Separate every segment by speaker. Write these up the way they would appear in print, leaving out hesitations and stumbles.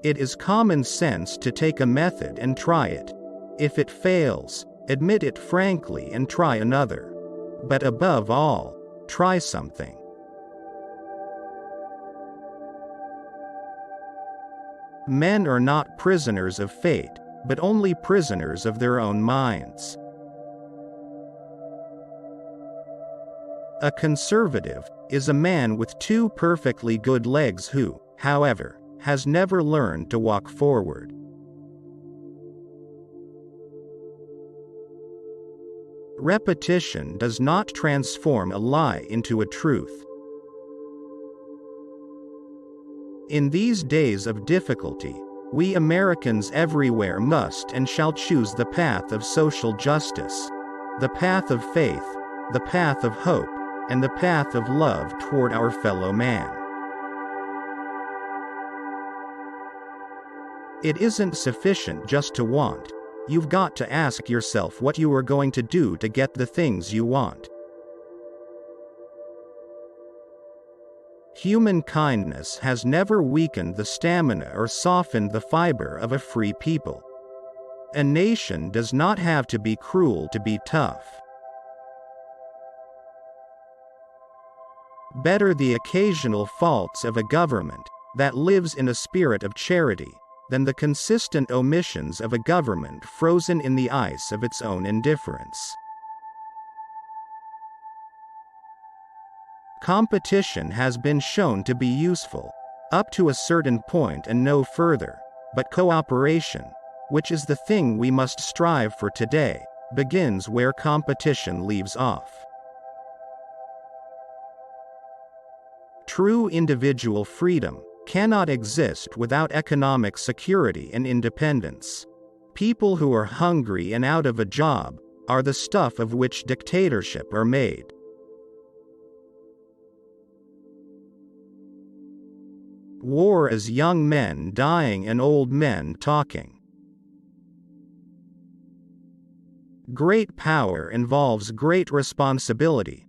Speaker 1: It is common sense to take a method and try it. If it fails, admit it frankly and try another. But above all, try something. Men are not prisoners of fate, but only prisoners of their own minds. A conservative is a man with two perfectly good legs who, however, has never learned to walk forward. Repetition does not transform a lie into a truth. In these days of difficulty, we Americans everywhere must and shall choose the path of social justice, the path of faith, the path of hope, and the path of love toward our fellow man. It isn't sufficient just to want. You've got to ask yourself what you are going to do to get the things you want. Human kindness has never weakened the stamina or softened the fiber of a free people. A nation does not have to be cruel to be tough. Better the occasional faults of a government that lives in a spirit of charity than the consistent omissions of a government frozen in the ice of its own indifference. Competition has been shown to be useful, up to a certain point and no further, but cooperation, which is the thing we must strive for today, begins where competition leaves off. True individual freedom cannot exist without economic security and independence. People who are hungry and out of a job are the stuff of which dictatorship are made. War is young men dying and old men talking. Great power involves great responsibility.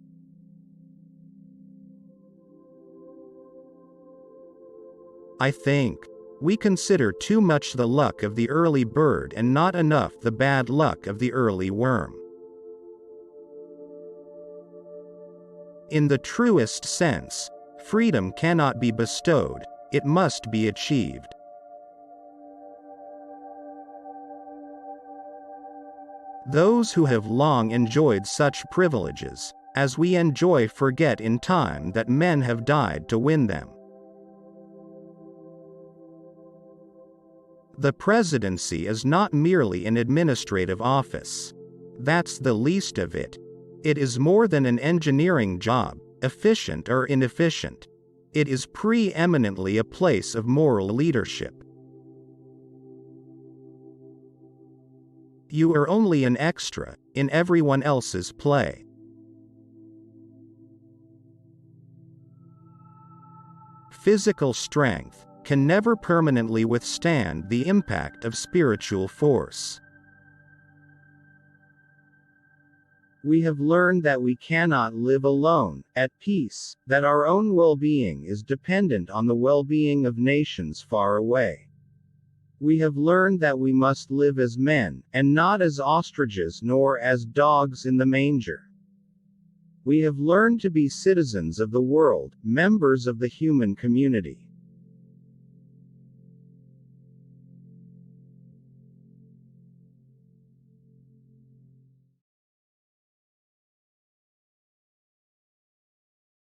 Speaker 1: I think we consider too much the luck of the early bird and not enough the bad luck of the early worm. In the truest sense, freedom cannot be bestowed, it must be achieved. Those who have long enjoyed such privileges as we enjoy forget in time that men have died to win them. The presidency is not merely an administrative office. That's the least of it. It is more than an engineering job, efficient or inefficient. It is preeminently a place of moral leadership. You are only an extra in everyone else's play. Physical strength can never permanently withstand the impact of spiritual force. We have learned that we cannot live alone, at peace, that our own well-being is dependent on the well-being of nations far away. We have learned that we must live as men, and not as ostriches nor as dogs in the manger. We have learned to be citizens of the world, members of the human community.